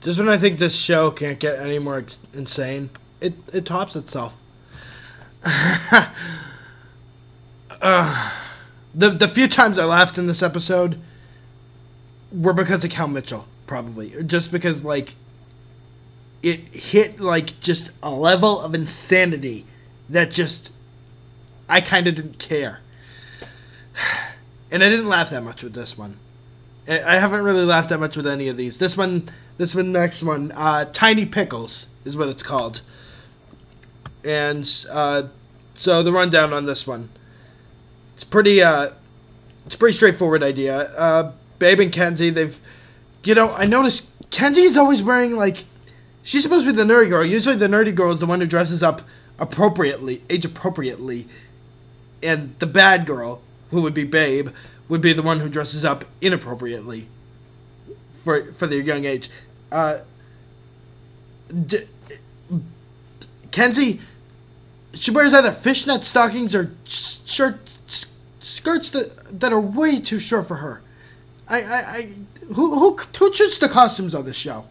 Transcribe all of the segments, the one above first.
Just when I think this show can't get any more insane, it tops itself. The few times I laughed in this episode were because of Cal Mitchell, probably. Just because, like, it hit, like, just a level of insanity that just, I kind of didn't care. And I didn't laugh that much with this one. I haven't really laughed that much with any of these. This next one, Tiny Pickles is what it's called. And, so the rundown on this one. It's a pretty straightforward idea. Babe and Kenzie, I noticed Kenzie's always wearing, like, she's supposed to be the nerdy girl. Usually the nerdy girl is the one who dresses up age appropriately. And the bad girl, who would be Babe, would be the one who dresses up inappropriately for their young age. Kenzie, she wears either fishnet stockings or skirts that are way too short for her. Who chooses the costumes on this show?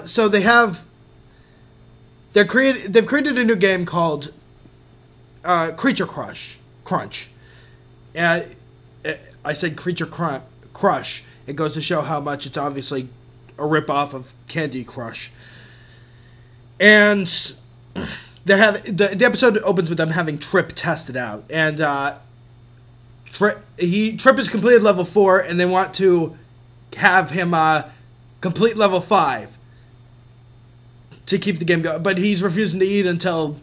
So they've created a new game called Creature Crunch. I said Creature Crush. It goes to show how much it's obviously a rip-off of Candy Crush. And the episode opens with them having Trip tested out. And Trip has completed level 4, and they want to have him complete level 5 to keep the game going. But he's refusing to eat until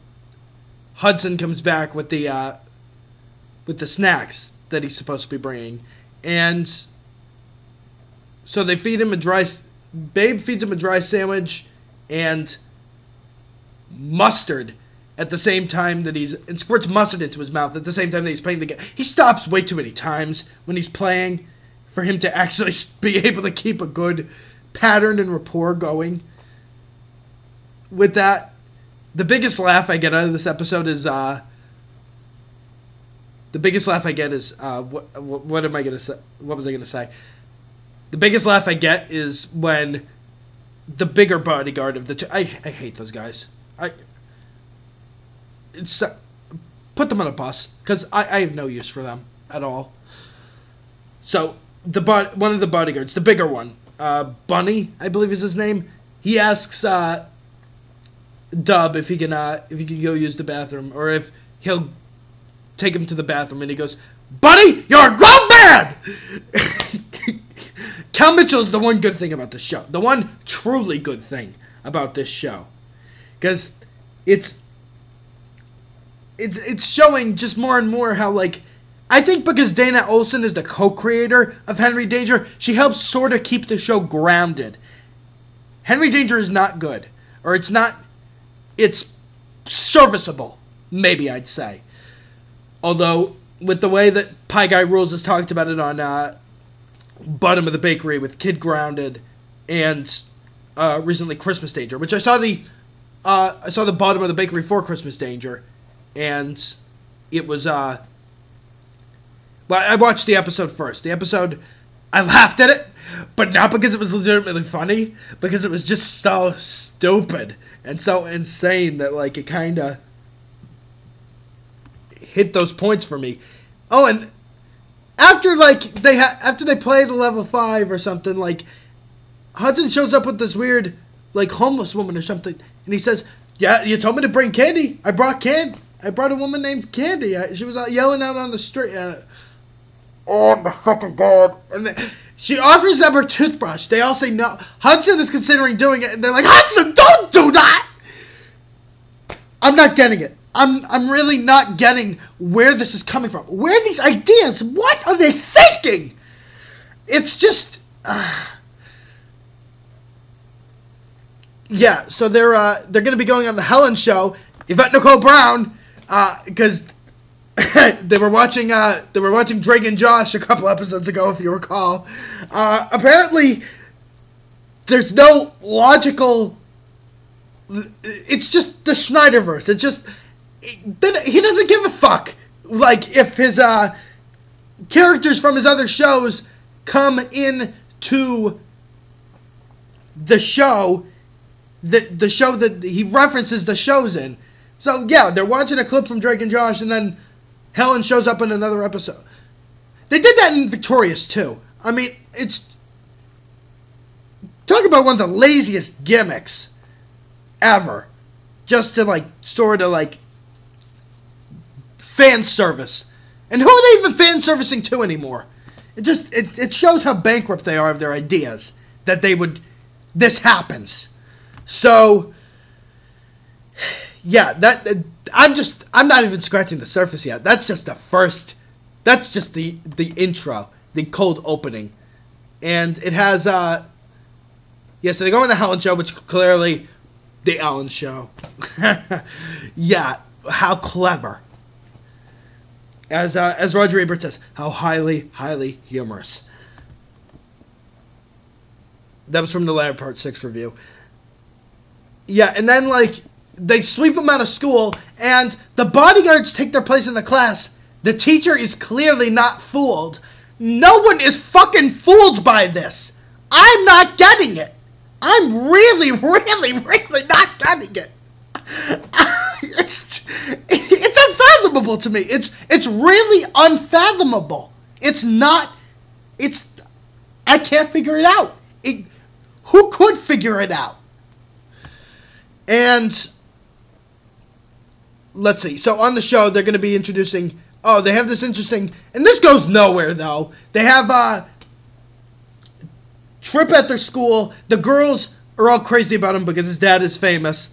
Hudson comes back with the snacks that he's supposed to be bringing. And so they feed him Babe feeds him a dry sandwich and mustard at the same time and squirts mustard into his mouth at the same time that he's playing the game. He stops way too many times when he's playing for him to actually be able to keep a good pattern and rapport going. With that, the biggest laugh I get out of this episode is what am I gonna say? What was I gonna say? The biggest laugh I get is when the bigger bodyguard of the two. I hate those guys. Put them on a bus because I have no use for them at all. So one of the bodyguards, the bigger one, Bunny, I believe is his name. He asks Dub if he can go use the bathroom, or if he'll take him to the bathroom, and he goes, "Buddy, you're a grown man!" Cal Mitchell is the one good thing about this show. The one truly good thing about this show. Because it's showing just more and more how, like, I think because Dana Olsen is the co-creator of Henry Danger, she helps sort of keep the show grounded. Henry Danger is not good. Or it's serviceable, maybe I'd say. Although, with the way that Pie Guy Rules has talked about it on Bottom of the Bakery with Kid Grounded and recently Christmas Danger, which I saw the Bottom of the Bakery for Christmas Danger, and it was well, I watched the episode first. The episode, I laughed at it, but not because it was legitimately funny, because it was just so stupid and so insane that, like, it kind of hit those points for me. Oh, and after, like, after they play the level 5 or something, like, Hudson shows up with this weird, like, homeless woman or something, and he says, "Yeah, you told me to bring candy. I brought a woman named Candy. She was yelling out on the street." Oh my fucking god! And she offers them her toothbrush. They all say no. Hudson is considering doing it, and they're like, "Hudson, don't do that!" I'm not getting it. I'm really not getting where this is coming from. Where are these ideas? What are they thinking? It's just... Yeah, so they're going to be going on the Helen Show. Yvette Nicole Brown, because they were watching Drake and Josh a couple episodes ago, if you recall. Apparently, there's no logical... It's just the Schneiderverse. It's just... He doesn't give a fuck. Like, if his characters from his other shows come in to the show, the show that he references the shows in. So yeah, they're watching a clip from Drake and Josh, and then Helen shows up in another episode. They did that in Victorious too. I mean, it's talk about one of the laziest gimmicks ever, just to like sort of like fan service. And who are they even fan servicing to anymore? It shows how bankrupt they are of their ideas that they would. This happens. So yeah, I'm not even scratching the surface yet. That's just the first. That's just the intro, the cold opening, and it has so they go on the Helen show, which clearly the Ellen show. Yeah, how clever. As Roger Ebert says, how highly humorous. That was from the latter Part 6 review. Yeah, and then, like, they sweep them out of school, and the bodyguards take their place in the class. The teacher is clearly not fooled. No one is fucking fooled by this. I'm not getting it. I'm really not getting it. It's unfathomable to me. It's really unfathomable. I can't figure it out. Who could figure it out? And let's see. So on the show, they're going to be introducing. Oh, they have this interesting, and this goes nowhere though. They have a trip at their school. The girls are all crazy about him because his dad is famous.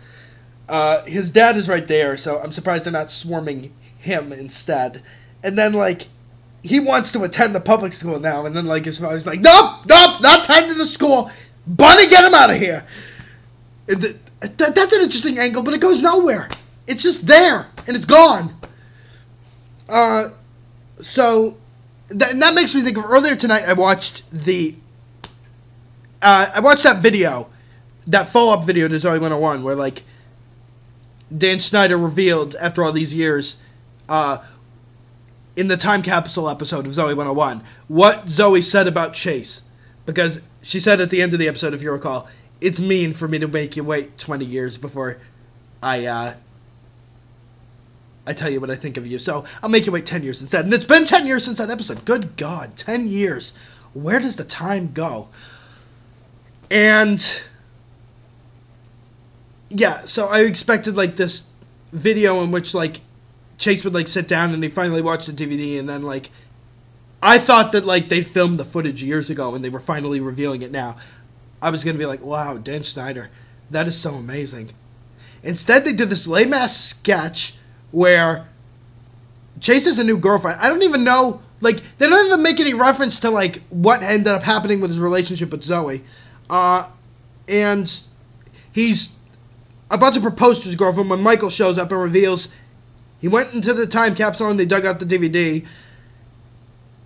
His dad is right there, so I'm surprised they're not swarming him instead. And then, like, he wants to attend the public school now, and then, like, his father's like, nope, not time to the school. Bunny, get him out of here. That's an interesting angle, but it goes nowhere. It's just there, and it's gone. So, that makes me think of earlier tonight I watched that video, that follow-up video to Zoe 101, where, like, Dan Schneider revealed, after all these years, in the time capsule episode of Zoe 101, what Zoe said about Chase. Because she said at the end of the episode, if you recall, it's mean for me to make you wait 20 years before I tell you what I think of you. So I'll make you wait 10 years instead. And it's been 10 years since that episode. Good God, 10 years. Where does the time go? And yeah, so I expected, like, this video in which, like, Chase would, like, sit down and he finally watched the DVD, and then, like, I thought that, like, they filmed the footage years ago and they were finally revealing it now. I was going to be like, wow, Dan Schneider, that is so amazing. Instead, they did this lame-ass sketch where Chase has a new girlfriend. I don't even know, like, they don't even make any reference to, like, what ended up happening with his relationship with Zoe. And he's about to propose to his girlfriend when Michael shows up and reveals he went into the time capsule and they dug out the DVD.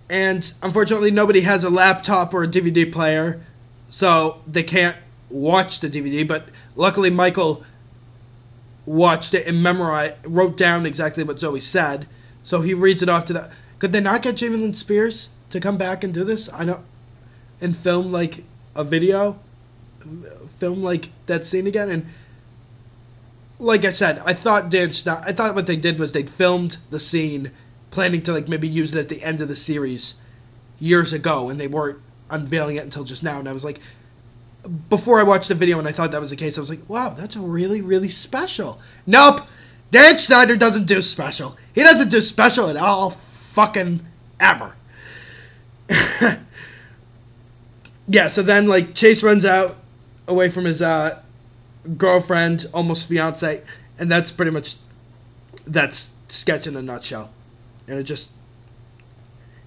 And unfortunately, nobody has a laptop or a DVD player, so they can't watch the DVD. But luckily, Michael watched it and wrote down exactly what Zoe said. So he reads it off to the. Could they not get Jamie Lynn Spears to come back and do this? I know, and film like a video, film like that scene again. And like I said, I thought what they did was they filmed the scene, planning to, like, maybe use it at the end of the series years ago, and they weren't unveiling it until just now. And I was like, before I watched the video and I thought that was the case, I was like, wow, that's really special. Nope, Dan Schneider doesn't do special. He doesn't do special at all fucking ever. Yeah, so then, like, Chase runs out away from his girlfriend, almost fiance, and that's pretty much that's sketch in a nutshell. And it just,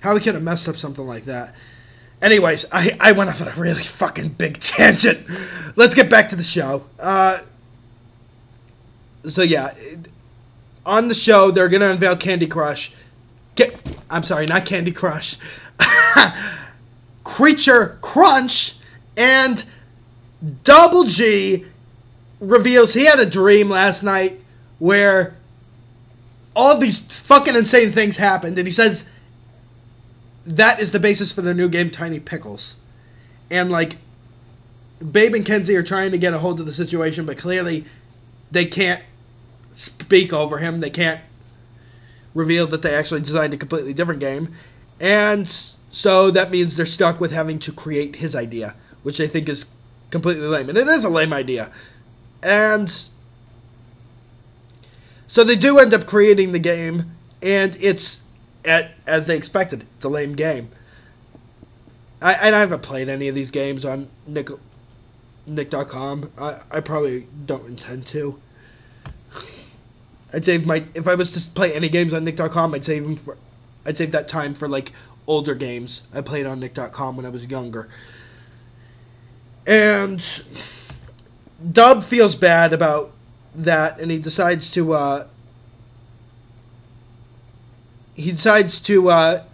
how we could have messed up something like that. Anyways, I went off on a really fucking big tangent. Let's get back to the show. So yeah, on the show they're gonna unveil Candy Crush. I'm sorry, not Candy Crush. Creature Crunch, and Double G reveals he had a dream last night where all these fucking insane things happened, and he says that is the basis for their new game, Tiny Pickles. And, like, Babe and Kenzie are trying to get a hold of the situation, but clearly they can't speak over him. They can't reveal that they actually designed a completely different game. And so that means they're stuck with having to create his idea, which they think is completely lame. And it is a lame idea. And so they do end up creating the game, and it's, as they expected, it's a lame game. I haven't played any of these games on Nick.com. I probably don't intend to. I'd save if I was to play any games on Nick.com, I'd save that time for like older games I played on Nick.com when I was younger. And Dub feels bad about that, and he decides to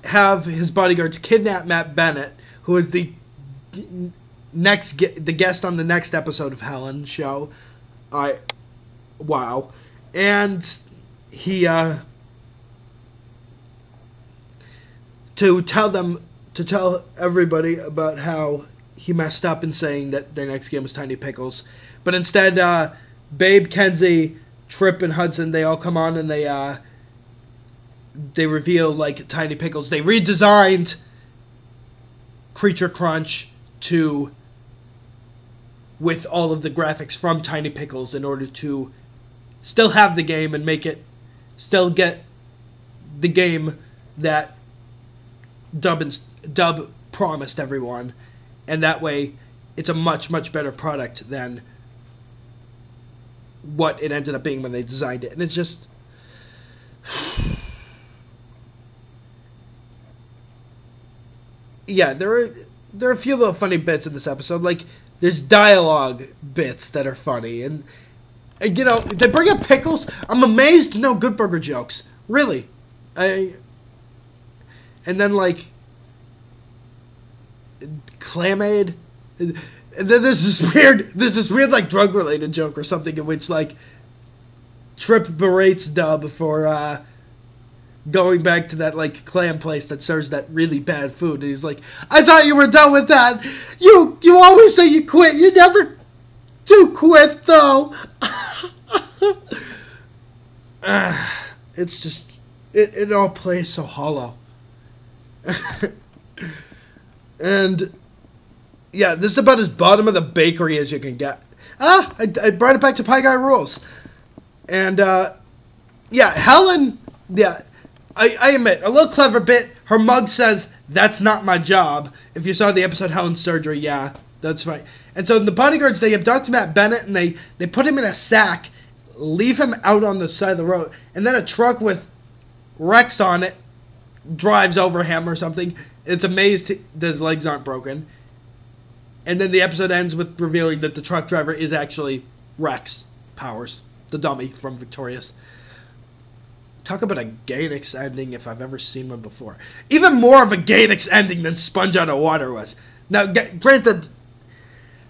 have his bodyguards kidnap Matt Bennett, who is the guest on the next episode of Helen's show. Wow. And he to tell everybody about how he messed up in saying that their next game was Tiny Pickles. But instead, Babe, Kenzie, Trip, and Hudson, they all come on and they reveal like Tiny Pickles. They redesigned Creature Crunch with all of the graphics from Tiny Pickles in order to still have the game and still get the game that Dub promised everyone. And that way, it's a much, much better product than what it ended up being when they designed it. And it's just... yeah, there are a few little funny bits in this episode. Like, there's dialogue bits that are funny. And you know, they bring up Pickles. I'm amazed no Good Burger jokes. Really. And then, like... Clam-Aid, and then there's this weird like drug related joke or something in which like Trip berates Dub for going back to that like clam place that serves that really bad food, and he's like, I thought you were done with that. You always say you quit. You never do quit though. It's just it all plays so hollow. And, yeah, this is about as bottom of the bakery as you can get. I brought it back to Pie Guy Rules. And, yeah, Helen, yeah, I admit, a little clever bit. Her mug says, that's not my job. If you saw the episode Helen's Surgery, yeah, that's right. And so the bodyguards, they abduct Matt Bennett, and they put him in a sack, leave him out on the side of the road, and then a truck with Rex on it drives over him or something. It's amazed that his legs aren't broken. And then the episode ends with revealing that the truck driver is actually Rex Powers, the dummy from Victorious. Talk about a Gainax ending if I've ever seen one before. Even more of a Gainax ending than Sponge Out of Water was. Now, granted,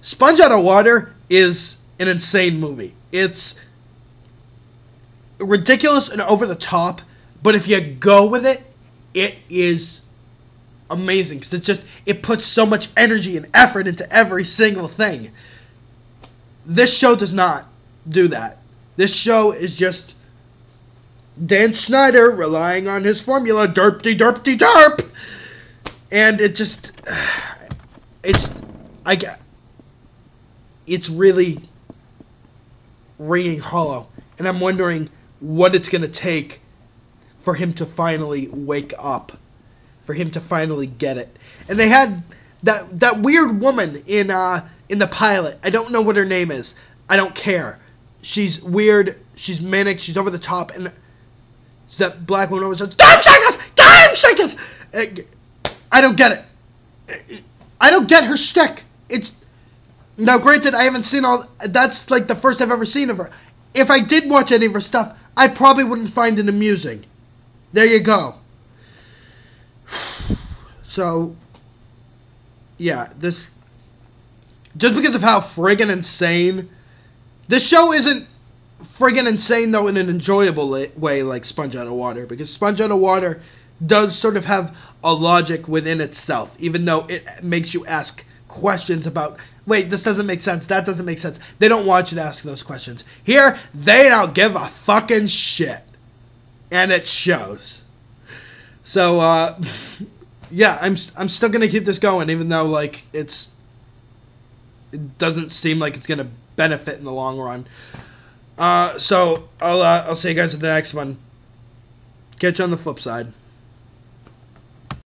Sponge Out of Water is an insane movie. It's ridiculous and over the top, but if you go with it, it is amazing, because it puts so much energy and effort into every single thing. This show does not do that. This show is just Dan Schneider relying on his formula, derp-de-derp-de-derp, and it's really ringing hollow, and I'm wondering what it's going to take for him to finally wake up. For him to finally get it. And they had that weird woman in the pilot. I don't know what her name is. I don't care. She's weird. She's manic. She's over the top. And that black woman always says, "Game Shakers! Game Shakers!" I don't get it. I don't get her shtick. Now, granted, I haven't seen all... That's like the first I've ever seen of her. If I did watch any of her stuff, I probably wouldn't find it amusing. There you go. So, yeah, just because of how friggin' insane... This show isn't friggin' insane, though, in an enjoyable way like Sponge Out of Water. Because Sponge Out of Water does sort of have a logic within itself, even though it makes you ask questions about, wait, this doesn't make sense, that doesn't make sense. They don't want you to ask those questions. Here, they don't give a fucking shit. And it shows. So, yeah, I'm still going to keep this going, even though, like, it doesn't seem like it's going to benefit in the long run. So, I'll see you guys at the next one. Catch you on the flip side.